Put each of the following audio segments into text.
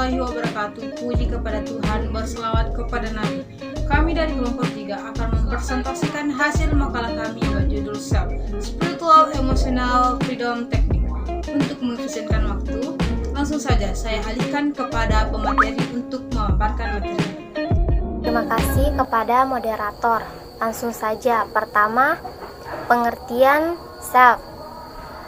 warahmatullahi wabarakatuh. Puji kepada Tuhan, berselawat kepada Nabi. Kami dari kelompok 3 akan mempresentasikan hasil makalah kami berjudul Self, Spiritual Emotional Freedom Technique. Untuk mengefisienkan waktu, langsung saja saya alihkan kepada pemateri untuk memaparkan materi. Terima kasih kepada moderator. Langsung saja, pertama, pengertian Self.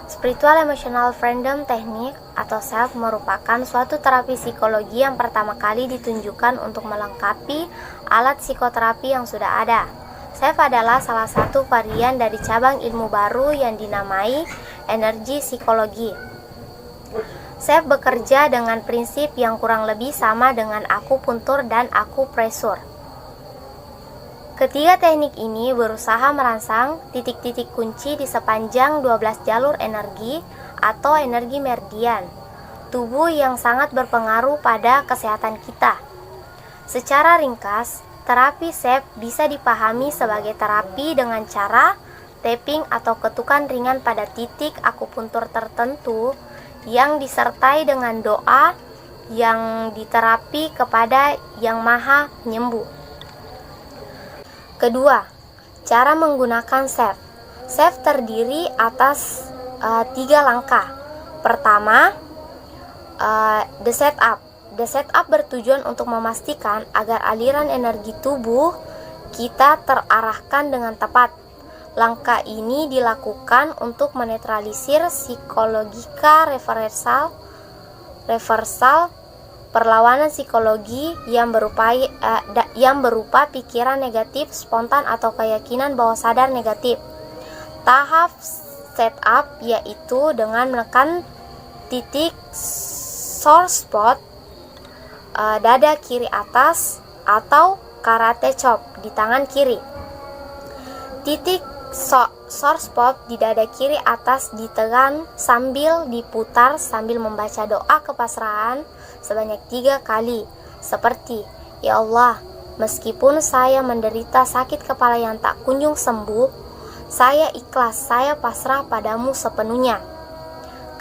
Spiritual Emotional Freedom Technique atau Self merupakan suatu terapi psikologi yang pertama kali ditunjukkan untuk melengkapi alat psikoterapi yang sudah ada. Self adalah salah satu varian dari cabang ilmu baru yang dinamai energi psikologi. Self bekerja dengan prinsip yang kurang lebih sama dengan akupuntur dan akupresur. Ketiga teknik ini berusaha merangsang titik-titik kunci di sepanjang 12 jalur energi atau energi meridian tubuh yang sangat berpengaruh pada kesehatan kita. Secara ringkas, terapi Self bisa dipahami sebagai terapi dengan cara tapping atau ketukan ringan pada titik akupuntur tertentu yang disertai dengan doa yang diterapi kepada Yang Maha Penyembuh. Kedua, cara menggunakan Self. Self terdiri atas 3 langkah. Pertama, the setup. The setup bertujuan untuk memastikan agar aliran energi tubuh kita terarahkan dengan tepat. Langkah ini dilakukan untuk menetralisir psikologika reversal perlawanan psikologi yang berupa pikiran negatif spontan atau keyakinan bawah sadar negatif. Tahap setup yaitu dengan menekan titik source spot dada kiri atas atau karate chop di tangan kiri. Titik source spot di dada kiri atas ditekan sambil diputar sambil membaca doa kepasrahan sebanyak 3 kali, seperti, "Ya Allah, meskipun saya menderita sakit kepala yang tak kunjung sembuh, saya ikhlas, saya pasrah padamu sepenuhnya."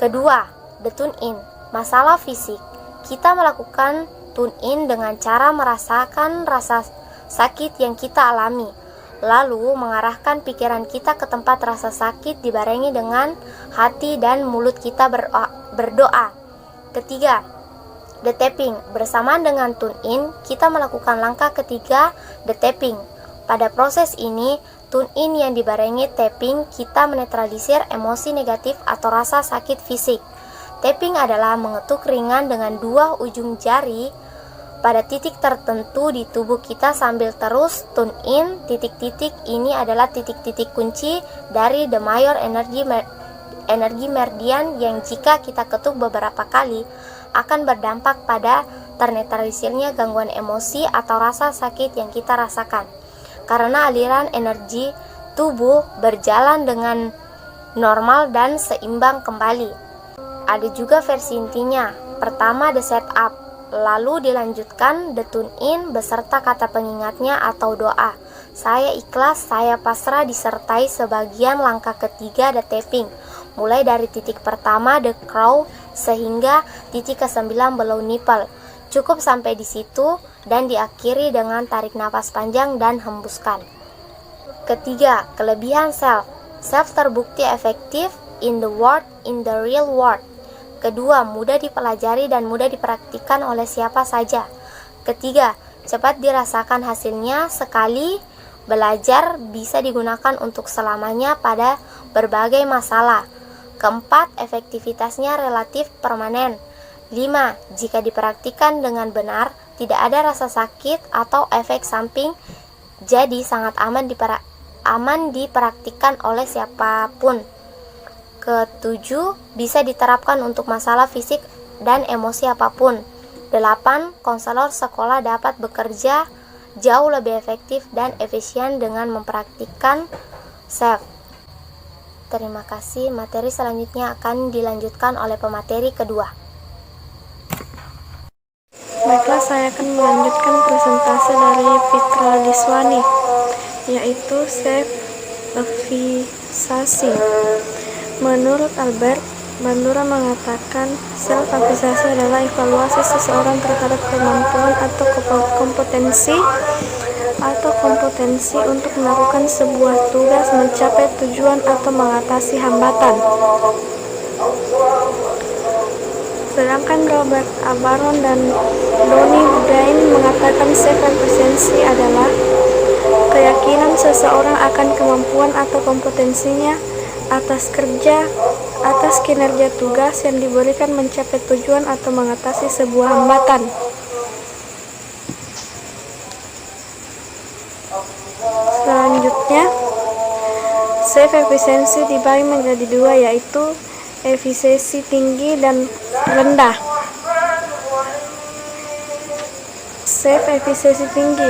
Kedua, the tune in. Masalah fisik. Kita melakukan tune in dengan cara merasakan rasa sakit yang kita alami, lalu mengarahkan pikiran kita ke tempat rasa sakit dibarengi dengan hati dan mulut kita berdoa. Ketiga, the tapping. Bersamaan dengan tune in, kita melakukan langkah ketiga, the tapping. Pada proses ini, tune in yang dibarengi tapping, kita menetralisir emosi negatif atau rasa sakit fisik. Tapping adalah mengetuk ringan dengan 2 ujung jari pada titik tertentu di tubuh kita sambil terus tune in. Titik-titik ini adalah titik-titik kunci dari the major energi meridian yang jika kita ketuk beberapa kali akan berdampak pada ternetralisirnya gangguan emosi atau rasa sakit yang kita rasakan, karena aliran energi tubuh berjalan dengan normal dan seimbang kembali. Ada juga versi intinya. Pertama, the setup, lalu dilanjutkan the tune in beserta kata pengingatnya atau doa. Saya ikhlas, saya pasrah disertai sebagian langkah ketiga, the tapping. Mulai dari titik pertama, the crow, sehingga titik ke-9 below nipple. Cukup sampai di situ dan diakhiri dengan tarik nafas panjang dan hembuskan. Ketiga, kelebihan Self. Self terbukti efektif in the real world. Kedua, mudah dipelajari dan mudah dipraktikkan oleh siapa saja. Ketiga, cepat dirasakan hasilnya. Sekali belajar bisa digunakan untuk selamanya pada berbagai masalah. Keempat, efektivitasnya relatif permanen. 5. Jika dipraktikkan dengan benar, tidak ada rasa sakit atau efek samping, jadi sangat aman dipraktikkan oleh siapapun. Ketujuh, bisa diterapkan untuk masalah fisik dan emosi apapun. 8. Konselor sekolah dapat bekerja jauh lebih efektif dan efisien dengan mempraktikkan Self. Terima kasih. Materi selanjutnya akan dilanjutkan oleh pemateri kedua. Baiklah, saya akan melanjutkan presentasi dari Fitra Diswani, yaitu self-aktivasi. Menurut Albert Bandura mengatakan self-aktualisasi adalah evaluasi seseorang terhadap kemampuan atau kompetensi untuk melakukan sebuah tugas, mencapai tujuan, atau mengatasi hambatan. Sedangkan Robert A. Baron dan Donnie Dine mengatakan self-efficiency adalah keyakinan seseorang akan kemampuan atau kompetensinya atas kinerja tugas yang diberikan, mencapai tujuan, atau mengatasi sebuah hambatan. Selanjutnya, self-efficiency dibagi menjadi dua, yaitu efisiensi tinggi dan rendah. Self-efisiensi tinggi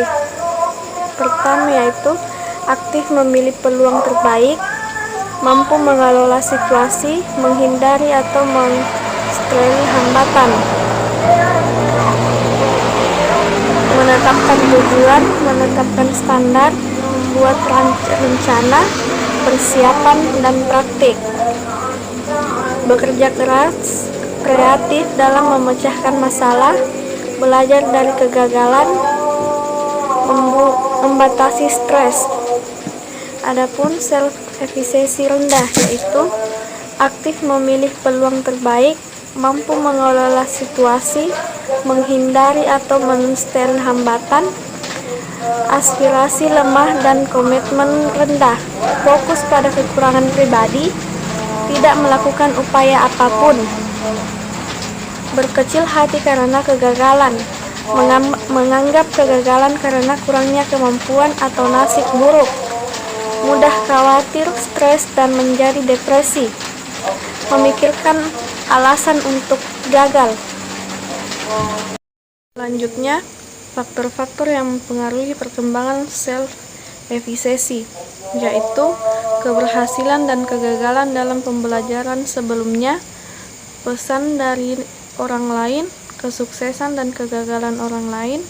pertama yaitu aktif memilih peluang terbaik, mampu mengelola situasi, menghindari atau menstreami hambatan, menetapkan tujuan, menetapkan standar, membuat rencana, persiapan, dan praktik, bekerja keras, kreatif dalam memecahkan masalah, belajar dari kegagalan, membatasi stres. Adapun self-efisiensi rendah yaitu aktif memilih peluang terbaik, mampu mengelola situasi, menghindari atau menstreami hambatan, aspirasi lemah dan komitmen rendah, fokus pada kekurangan pribadi, tidak melakukan upaya apapun, berkecil hati karena kegagalan, menganggap kegagalan karena kurangnya kemampuan atau nasib buruk, mudah khawatir, stres, dan menjadi depresi, memikirkan alasan untuk gagal. Selanjutnya, faktor-faktor yang mempengaruhi perkembangan self-efficiency, yaitu keberhasilan dan kegagalan dalam pembelajaran sebelumnya, pesan dari orang lain, kesuksesan dan kegagalan orang lain,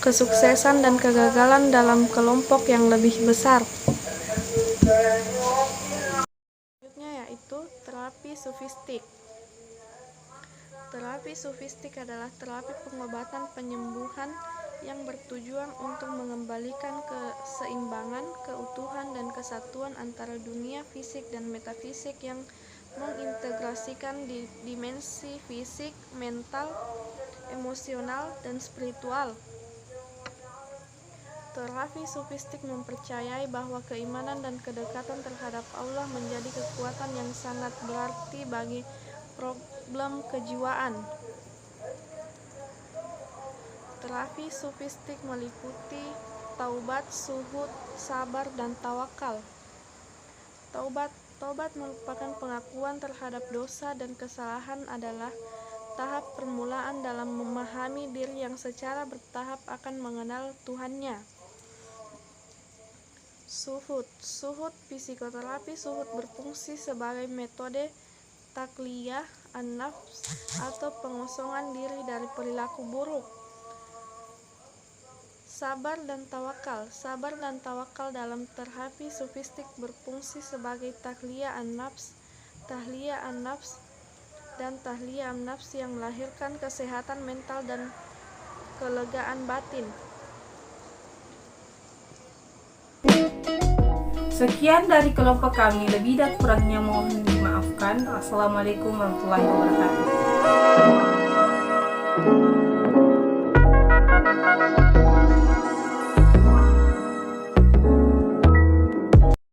kesuksesan dan kegagalan dalam kelompok yang lebih besar. Selanjutnya yaitu terapi sufistik. Terapi sufistik adalah terapi pengobatan penyembuhan yang bertujuan untuk mengembalikan keseimbangan, keutuhan, dan kesatuan antara dunia fisik dan metafisik yang mengintegrasikan dimensi fisik, mental, emosional, dan spiritual. Terapi sufistik mempercayai bahwa keimanan dan kedekatan terhadap Allah menjadi kekuatan yang sangat berarti bagi problem kejiwaan. Terapi sufistik meliputi taubat, suhud, sabar, dan tawakal. Taubat merupakan pengakuan terhadap dosa dan kesalahan, adalah tahap permulaan dalam memahami diri yang secara bertahap akan mengenal Tuhannya. Suhud psikoterapi suhud berfungsi sebagai metode takliyah an-nafs atau pengosongan diri dari perilaku buruk. Sabar dan tawakal dalam terapi sufistik berfungsi sebagai takliyah an-nafs, dan tahliyah an-nafs yang melahirkan kesehatan mental dan kelegaan batin. Sekian dari kelompok kami, lebih dan kurangnya mohon dimaafkan. Assalamualaikum warahmatullahi wabarakatuh.